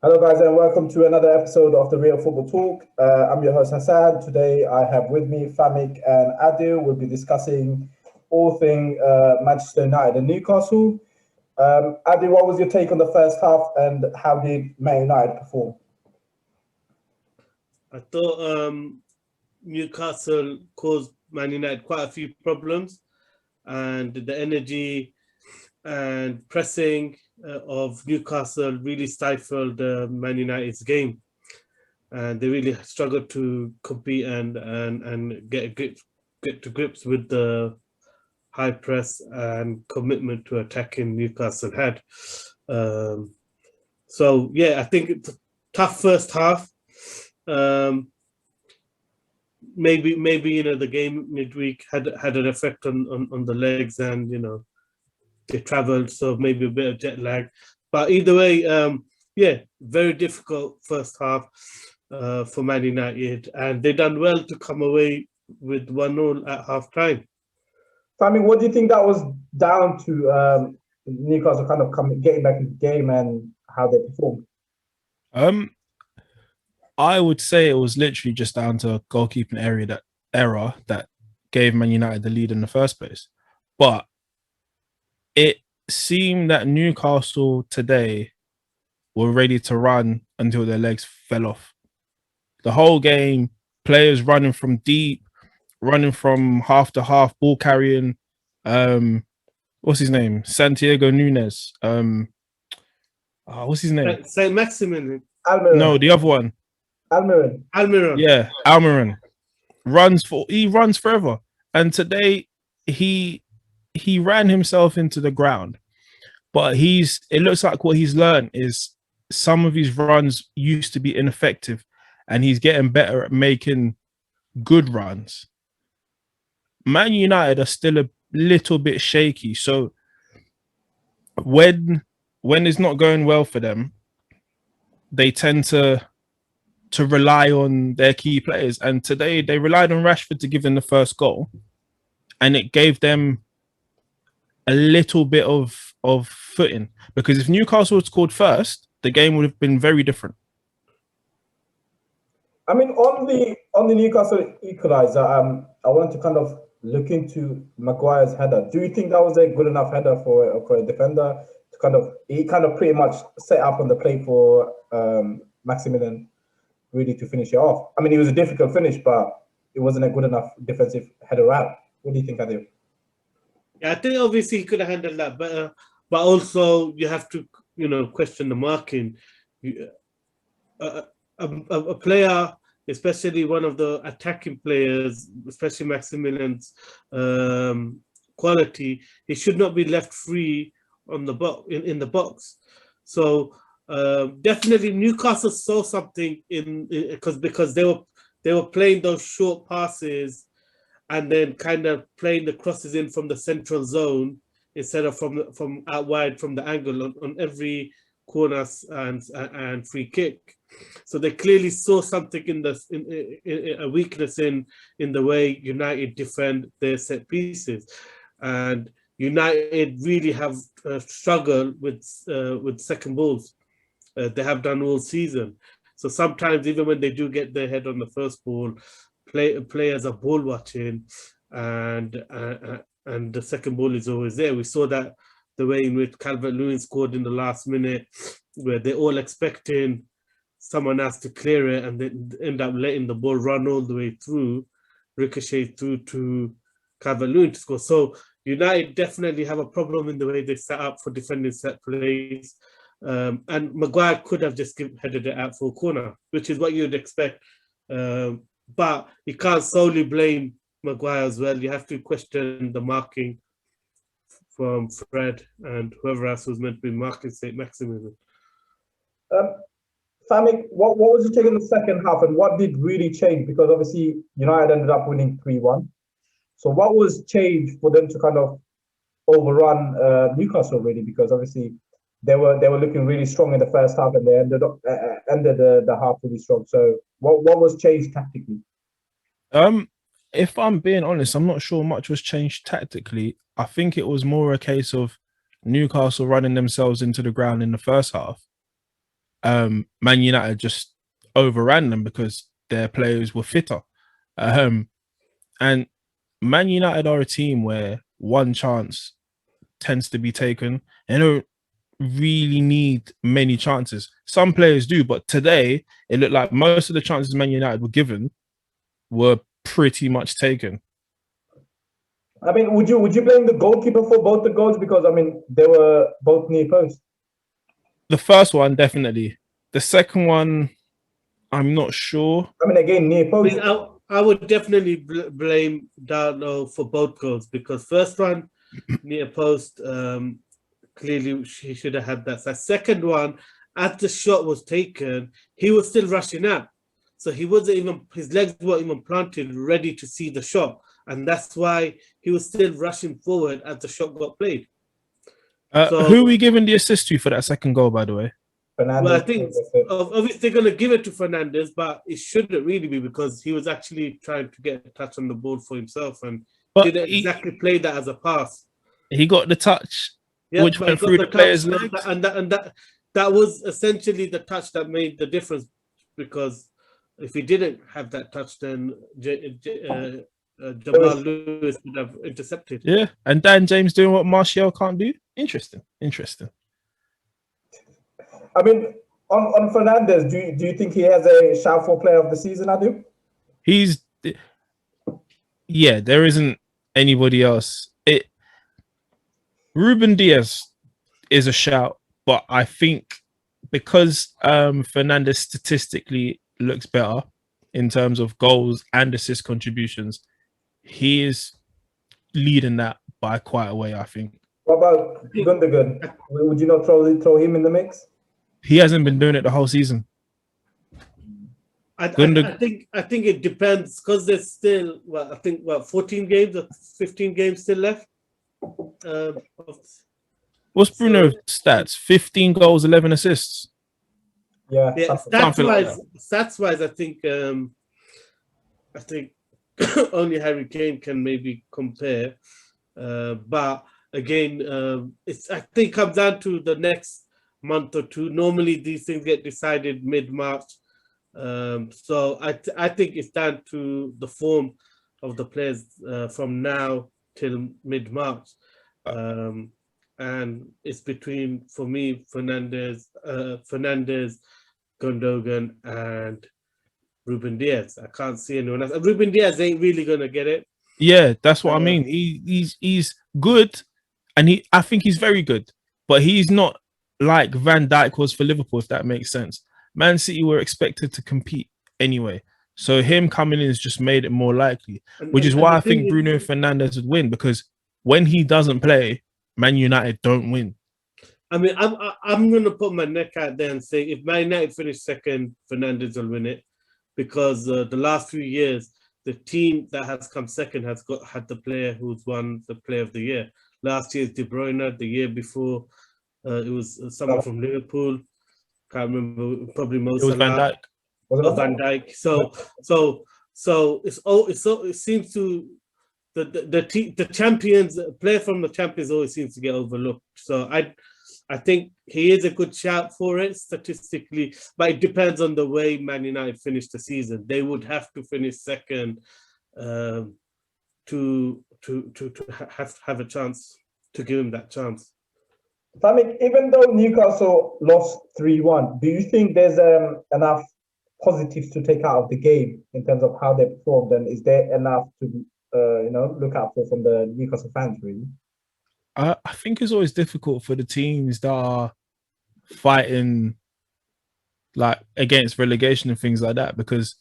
Hello, guys, and welcome to another episode of the Real Football Talk. I'm your host Hassan. Today, I have with me Famik and Adil. We'll be discussing all thing Manchester United and Newcastle. Adil, what was your take on the first half, and how did Man United perform? I thought Newcastle caused Man United quite a few problems, and the energy and pressing of Newcastle really stifled Man United's game, and they really struggled to compete and get to grips with the high press and commitment to attacking Newcastle had. Um, so yeah, I think it's a tough first half. Um, maybe the game midweek had an effect on the legs, and they traveled, so maybe a bit of jet lag. But either way, yeah, very difficult first half for Man United, and they done well to come away with 1-0 at half time. Famik, what do you think that was down to Newcastle kind of getting back into the game and how they performed? I would say it was literally just down to a goalkeeping error that gave Man United the lead in the first place. But it seemed that Newcastle today were ready to run until their legs fell off. The whole game, players running from deep, running from half to half, ball carrying. What's his name? Santiago Nunes. What's his name? Saint Maximin. Almiron. No, the other one. Almiron. Yeah, Almiron runs forever. And today he ran himself into the ground. But it looks like what he's learned is some of his runs used to be ineffective, and he's getting better at making good runs. Man United are still a little bit shaky. So when it's not going well for them, they tend to rely on their key players. And today they relied on Rashford to give them the first goal, and it gave them a little bit of footing, because if Newcastle had scored first, the game would have been very different. I mean, on the Newcastle equaliser, I wanted to kind of look into Maguire's header. Do you think that was a good enough header for a defender to he pretty much set up on the plate for Maximilian really to finish it off? I mean, it was a difficult finish, but it wasn't a good enough defensive header out. What do you think, Adil? Yeah, I think obviously he could have handled that better, but also you have to, question the marking. A player, especially one of the attacking players, especially Maximilian's quality, he should not be left free on the in the box. So definitely Newcastle saw something because they were playing those short passes and then kind of playing the crosses in from the central zone instead of from out wide from the angle on every corner and free kick. So they clearly saw something in a weakness in the way United defend their set pieces, and United really have struggled with second balls. They have done all season. So sometimes even when they do get their head on the first ball, players are ball watching, and the second ball is always there. We saw that the way in which Calvert-Lewin scored in the last minute, where they're all expecting someone else to clear it, and they end up letting the ball run all the way through, ricochet through to Calvert-Lewin to score. So United definitely have a problem in the way they set up for defending set plays. And Maguire could have just headed it out for a corner, which is what you'd expect. But you can't solely blame Maguire as well. You have to question the marking from Fred and whoever else was meant to be marking St. Maximin. Famik, what was your take in the second half, and what did really change? Because obviously United ended up winning 3-1. So what was changed for them to kind of overrun Newcastle really? Because obviously they were looking really strong in the first half, and they ended the half really strong. So what was changed tactically? If I'm being honest, I'm not sure much was changed tactically. I think it was more a case of Newcastle running themselves into the ground in the first half, Man United just overran them because their players were fitter. And Man United are a team where one chance tends to be taken. They don't really need many chances. Some players do, but today it looked like most of the chances Man United were given were pretty much taken. I mean, would you blame the goalkeeper for both the goals? Because I mean, they were both near post. The first one, definitely. The second one, I'm not sure. I mean, again, near I post. mean, I would definitely blame Darlow for both goals, because first one near post, clearly he should have had that. The second one, as the shot was taken, he was still rushing out, so he wasn't even, his legs weren't even planted, ready to see the shot, and that's why he was still rushing forward as the shot got played. Who are we giving the assist to for that second goal, by the way? Fernandes. Well, I think obviously they're going to give it to Fernandes, but it shouldn't really be, because he was actually trying to get a touch on the ball for himself and didn't exactly play that as a pass. He got the touch, yeah, which went through the player's legs. And that was essentially the touch that made the difference, because if he didn't have that touch, then Jamal Lewis would have intercepted. Yeah, and Dan James doing what Martial can't do. Interesting. I mean, on Fernandes, do you think he has a shout for player of the season, Adu? There isn't anybody else. Ruben Diaz is a shout, but I think because Fernandes statistically looks better in terms of goals and assist contributions, he is leading that by quite a way, I think. What about Gundogan? Would you not throw him in the mix? He hasn't been doing it the whole season. I think it depends, because there's still 14 games or 15 games still left. What's Bruno's stats? 15 goals, 11 assists. Yeah. Stats wise, I think only Harry Kane can maybe compare. But again, I think it comes down to the next month or two. Normally these things get decided mid-March. So I think it's down to the form of the players from now till mid-March. And it's between, for me, Fernandes, Gundogan, and Ruben Diaz. I can't see anyone else. Ruben Diaz ain't really gonna get it. Yeah, that's what I mean. He's good, and I think he's very good, but he's not like Van Dijk was for Liverpool, if that makes sense. Man City were expected to compete anyway, so him coming in has just made it more likely, which is why I think Bruno Fernandes would win, because when he doesn't play, Man United don't win. I mean, I'm going to put my neck out there and say if Man United finish second, Fernandes will win it, because the last few years, the team that has come second has had the player who's won the Player of the Year. Last year, De Bruyne. The year before, it was someone from Liverpool. Can't remember. Probably Mo Salah. Van Dijk. So it seems to the champions, player from the champions always seems to get overlooked. So I think he is a good shout for it statistically, but it depends on the way Man United finish the season. They would have to finish second to have a chance, to give him that chance. I mean, even though Newcastle lost 3-1, do you think there's enough positives to take out of the game in terms of how they performed, and is there enough to look out for from the Newcastle fans, really? I think it's always difficult for the teams that are fighting like against relegation and things like that, because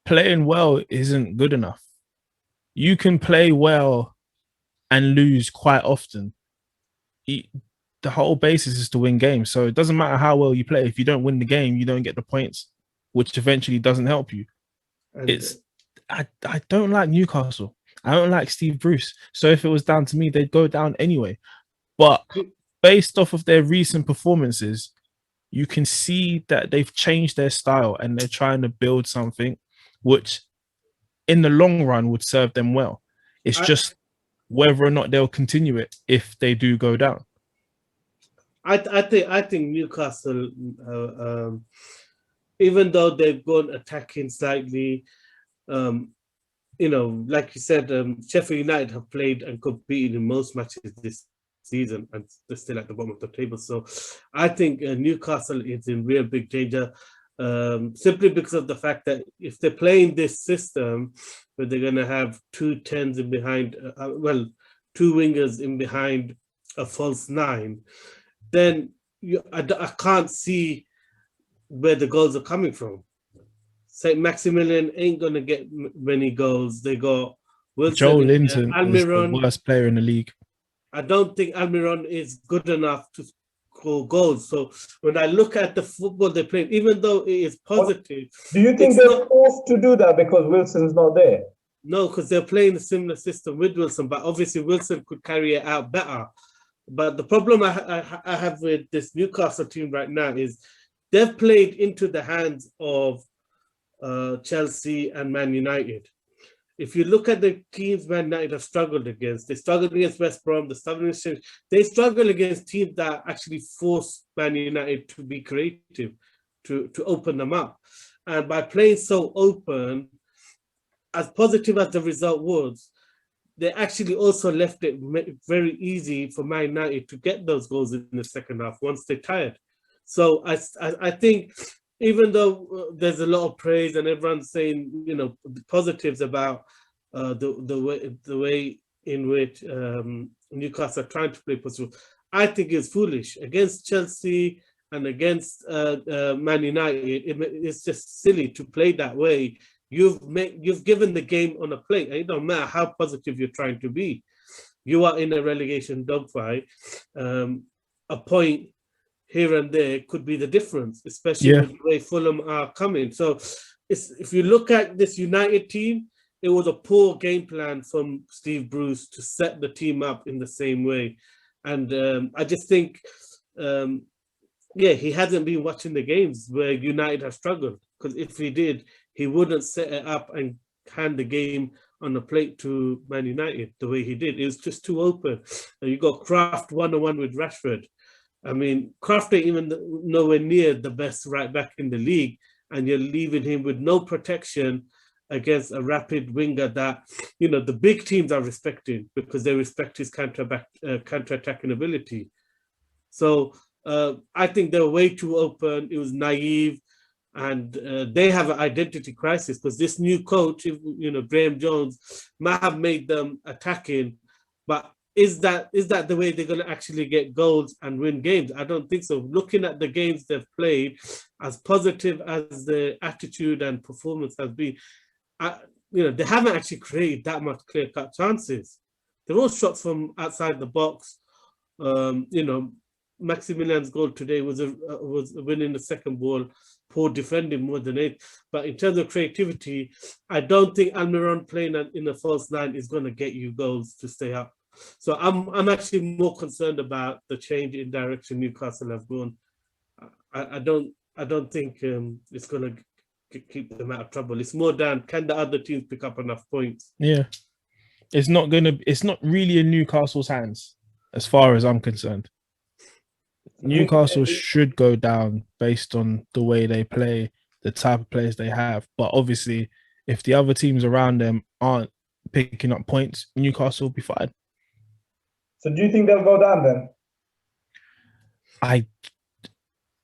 playing well isn't good enough. You can play well and lose quite often. The whole basis is to win games, so it doesn't matter how well you play. If you don't win the game, you don't get the points, which eventually doesn't help you. I don't like Newcastle. I don't like Steve Bruce. So if it was down to me, they'd go down anyway. But based off of their recent performances, you can see that they've changed their style and they're trying to build something which in the long run would serve them well. It's just whether or not they'll continue it if they do go down. I think Newcastle, even though they've gone attacking slightly, like you said, Sheffield United have played and competed in most matches this season, and they're still at the bottom of the table. So I think Newcastle is in real big danger, simply because of the fact that if they're playing this system, where they're going to have 2 10s in behind, 2 wingers in behind a false 9, then I can't see where the goals are coming from. St. Maximilian ain't going to get many goals. They got Wilson, Joe Linton is the Almiron. worst player in the league. I don't think Almiron is good enough to score goals. So when I look at the football they play, even though it is positive, do you think they're forced to do that because Wilson's not there? No, because they're playing a similar system with Wilson, but obviously Wilson could carry it out better. But the problem I have with this Newcastle team right now is they've played into the hands of Chelsea and Man United. If you look at the teams Man United have struggled against, they struggled against West Brom, they struggle against teams that actually force Man United to be creative, to open them up. And by playing so open, as positive as the result was, they actually also left it very easy for Man United to get those goals in the second half once they're tired. So I think, even though there's a lot of praise and everyone's saying, positives about the way in which Newcastle are trying to play possible, I think it's foolish against Chelsea and against Man United. It's just silly to play that way. You've given the game on a plate. It don't matter how positive you're trying to be. You are in a relegation dogfight. A point here and there could be the difference, especially with the way Fulham are coming. So if you look at this United team, it was a poor game plan from Steve Bruce to set the team up in the same way. And I just think, he hasn't been watching the games where United have struggled. Because if he did, he wouldn't set it up and hand the game on a plate to Man United the way he did. It was just too open. And you got Kraft 1-on-1 with Rashford. I mean, Kraft ain't even nowhere near the best right back in the league, and you're leaving him with no protection against a rapid winger that, the big teams are respecting because they respect his counter-attacking ability. So I think they were way too open. It was naive, and they have an identity crisis because this new coach, Graham Jones, might have made them attacking, but is that the way they're going to actually get goals and win games? I don't think so. Looking at the games they've played, as positive as the attitude and performance has been, they haven't actually created that much clear-cut chances. They're all shots from outside the box. Maximilian's goal today was winning the second ball, poor defending more than it. But in terms of creativity, I don't think Almiron playing in a false 9 is going to get you goals to stay up. So I'm actually more concerned about the change in direction Newcastle have gone. I don't think it's going to keep them out of trouble. It's more down, can the other teams pick up enough points? Yeah, it's not really in Newcastle's hands as far as I'm concerned. Newcastle should go down based on the way they play, the type of players they have. But obviously, if the other teams around them aren't picking up points, Newcastle will be fine. So do you think they'll go down then?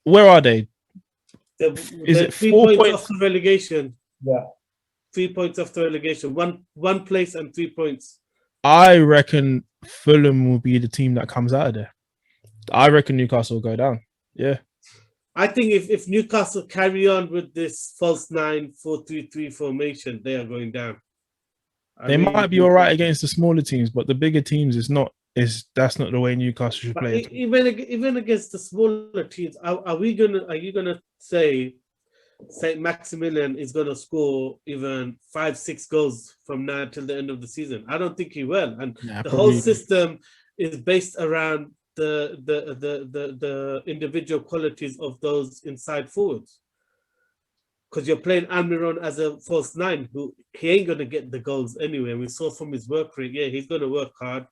Where are they? Is it 3 points off the relegation? Yeah. 3 points off the relegation. One place and 3 points. I reckon Fulham will be the team that comes out of there. I reckon Newcastle will go down. Yeah. I think if Newcastle carry on with this false 9-4-3-3 formation, they are going down. They might be all right against the smaller teams, but the bigger teams that's not the way Newcastle should play. Even against the smaller teams, are you gonna say St. Maximilian is gonna score even 5-6 goals from now till the end of the season? I don't think he will. And the whole system is based around the individual qualities of those inside forwards. Because you're playing Almiron as a false 9, who he ain't gonna get the goals anyway. We saw from his work rate, he's gonna work hard.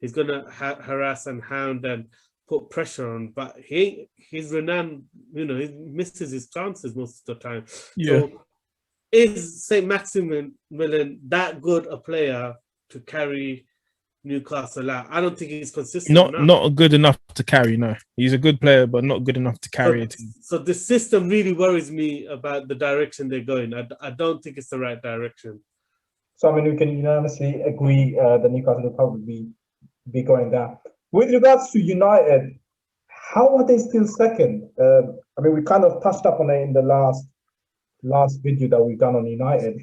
He's going to harass and hound and put pressure on, but he's renowned, you know, he misses his chances most of the time. Yeah. So is St. Maximin that good a player to carry Newcastle out? I don't think he's consistent enough. Not good enough to carry. No, he's a good player, but not good enough to carry a team. So the system really worries me about the direction they're going. I don't think it's the right direction. So I mean, we can unanimously agree that Newcastle will probably be going down. With regards to United, how are they still second? I mean, we kind of touched up on it in the last video that we've done on United,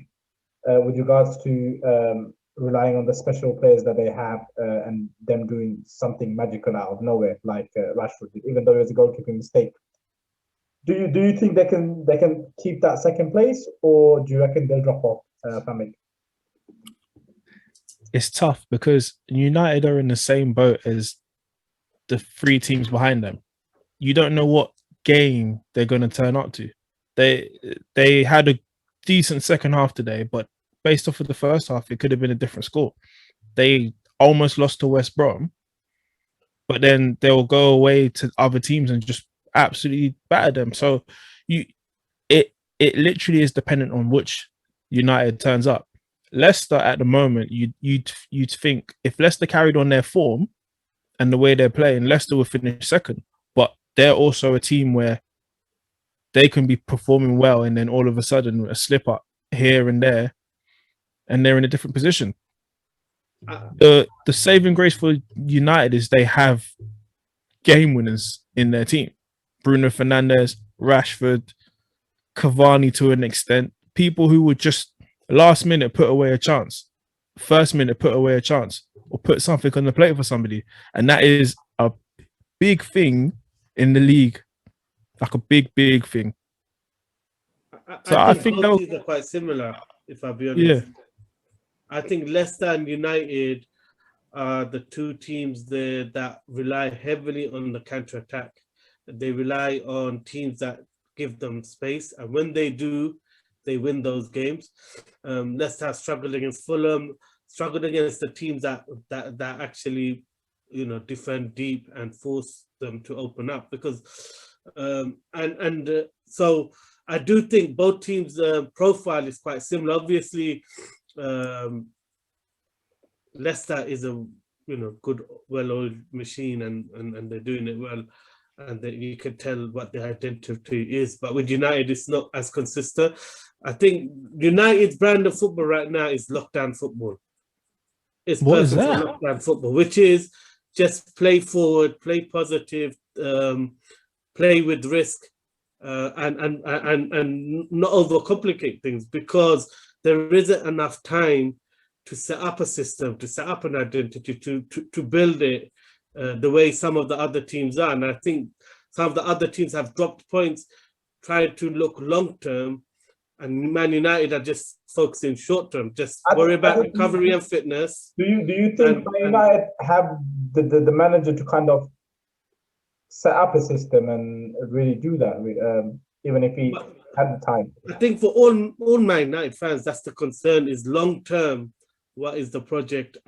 with regards to relying on the special players that they have and them doing something magical out of nowhere, like Rashford did, even though it was a goalkeeping mistake. Do you think they can keep that second place, or do you reckon they'll drop off, Pamik? It's tough because United are in the same boat as the three teams behind them. You don't know what game they're going to turn up to. They had a decent second half today, but based off of the first half, it could have been a different score. They almost lost to West Brom, but then they'll go away to other teams and just absolutely batter them. So it literally is dependent on which United turns up. Leicester at the moment, you'd think if Leicester carried on their form and the way they're playing, Leicester would finish second. But they're also a team where they can be performing well, and then all of a sudden a slip up here and there, and they're in a different position. The saving grace for United is they have game winners in their team. Bruno Fernandes, Rashford, Cavani to an extent. People who would just last minute put away a chance, first minute put away a chance, or put something on the plate for somebody. And that is a big thing in the league. Like a big thing. I think both teams are quite similar, if I'll be honest. Yeah. I think Leicester and United are the two teams there that rely heavily on the counter-attack. They rely on teams that give them space, and when they do, they win those games. Leicester struggled against Fulham, struggled against the teams that actually, you know, defend deep and force them to open up. Because so I do think both teams' profile is quite similar. Obviously, Leicester is a good, well-oiled machine, and they're doing it well, and you can tell what their identity is. But with United, it's not as consistent. I think United's brand of football right now is lockdown football. It's what is perfect that? for lockdown football, which is just play forward, play positive, play with risk, and not overcomplicate things, because there isn't enough time to set up a system, to set up an identity, to build it the way some of the other teams are. And I think some of the other teams have dropped points trying to look long term, and Man United are just focusing short term, just worry about recovery and fitness. Do you think Man United have the manager to kind of set up a system and really do that, even if he had the time? I think for all Man United fans, that's the concern, is long term. What is the project?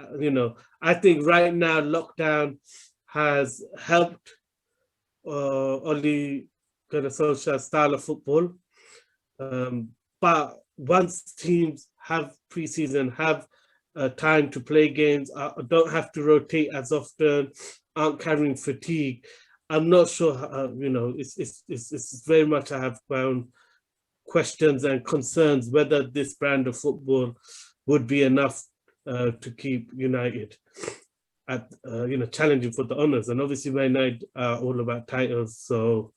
I think right now lockdown has helped Ole Gunnar Solskjaer's style of football. But once teams have preseason, have time to play games, don't have to rotate as often, aren't carrying fatigue, I'm not sure. It's very much, I have my own questions and concerns whether this brand of football would be enough to keep United at challenging for the honours. And obviously Man United are all about titles. So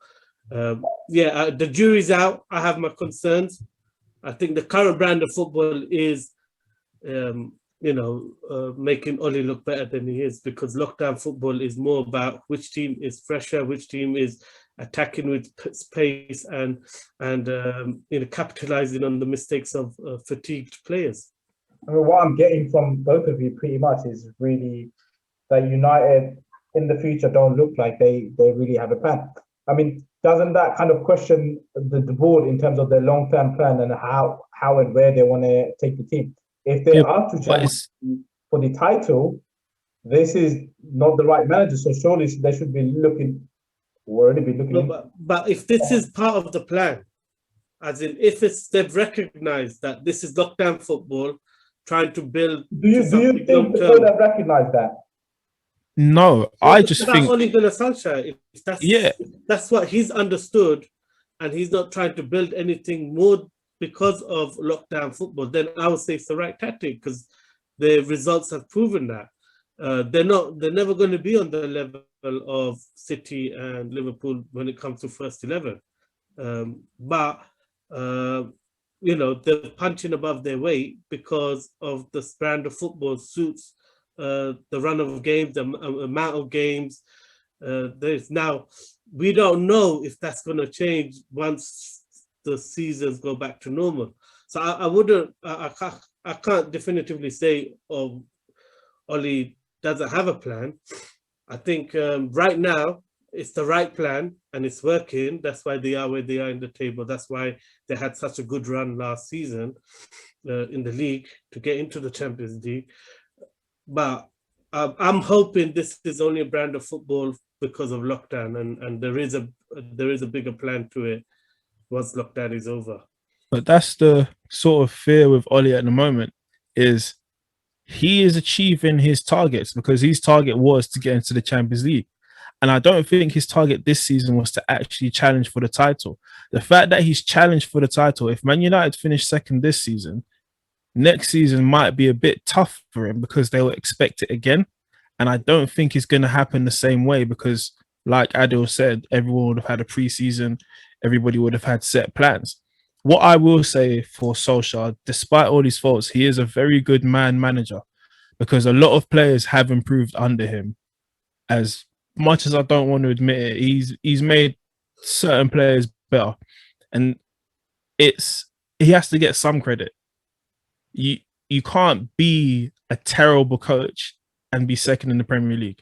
the jury's out. I have my concerns. I think the current brand of football is making Ole look better than he is, because lockdown football is more about which team is fresher, which team is attacking with pace, and capitalizing on the mistakes of fatigued players. I mean, what I'm getting from both of you pretty much is really that United in the future don't look like they really have a plan. I mean, doesn't that kind of question the board in terms of their long-term plan and how and where they want to take the team? If they are to challenge for the title, this is not the right manager. So surely they should be looking, already be looking. No, but if this is part of the plan, as in if they've recognized that this is lockdown football, trying to build. Do you think the board have recognized that? No, I just think Ole Gunnar Solskjaer, that's what he's understood, and he's not trying to build anything more because of lockdown football. Then I would say it's the right tactic because the results have proven that. They're never going to be on the level of City and Liverpool when it comes to first 11. But you know, they're punching above their weight because of the brand of football suits the run of games, the amount of games. There's now, we don't know if that's going to change once the seasons go back to normal. So I can't definitively say Oli doesn't have a plan. I think right now it's the right plan and it's working. That's why they are where they are in the table. That's why they had such a good run last season in the league to get into the Champions League. But I'm hoping this is only a brand of football because of lockdown, and there is a bigger plan to it once lockdown is over. But that's the sort of fear with Oli at the moment, is he is achieving his targets because his target was to get into the Champions League. And I don't think his target this season was to actually challenge for the title. The fact that he's challenged for the title, if Man United finish second this season, next season might be a bit tough for him because they will expect it again. And I don't think it's going to happen the same way because, like Adil said, everyone would have had a pre-season. Everybody would have had set plans. What I will say for Solskjaer, despite all his faults, he is a very good manager because a lot of players have improved under him. As much as I don't want to admit it, he's made certain players better. And he has to get some credit. You can't be a terrible coach and be second in the Premier League.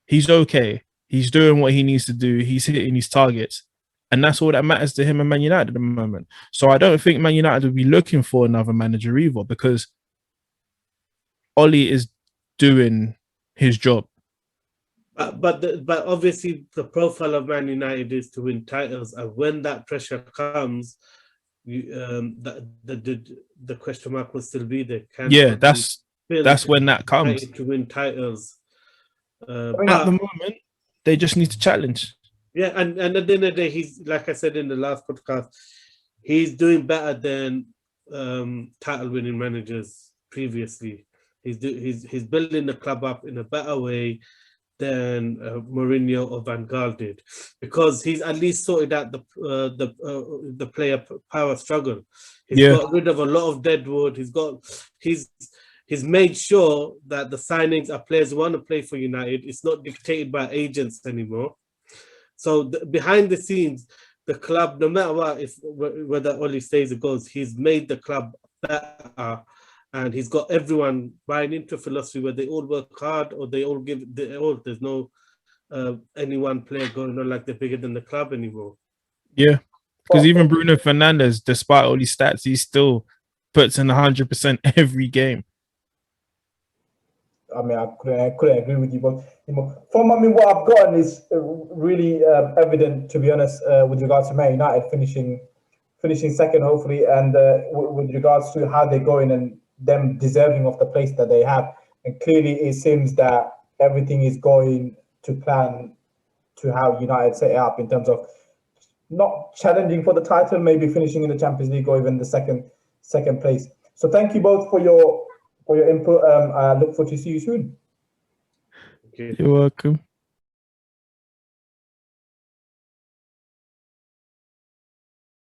He's okay. He's doing what he needs to do. He's hitting his targets. And that's all that matters to him and Man United at the moment. So I don't think Man United will be looking for another manager either because Oli is doing his job. But obviously the profile of Man United is to win titles, and when that pressure comes, the question mark will still be there. That's when that comes to win titles. At the moment, they just need to challenge. Yeah, and at the end of the day, he's, like I said in the last podcast, he's doing better than title-winning managers previously. He's building the club up in a better way than Mourinho or Van Gaal did, because he's at least sorted out the player power struggle. He's got rid of a lot of deadwood. He's made sure that the signings are players who want to play for United. It's not dictated by agents anymore. So behind the scenes, the club, no matter what, whether Oli stays or goes, he's made the club better, and he's got everyone buying into philosophy where they all work hard or they all give there's no any one player going on like they're bigger than the club anymore. Yeah, because even Bruno Fernandes, despite all these stats, he still puts in 100% every game. I mean, I couldn't agree with you, but what I've gotten is really evident, to be honest, with regards to Man United finishing second, hopefully, and with regards to how they're going and them deserving of the place that they have. And clearly, it seems that everything is going to plan to how United set it up in terms of not challenging for the title, maybe finishing in the Champions League or even the second place. So thank you both for your input. I look forward to see you soon. You're welcome.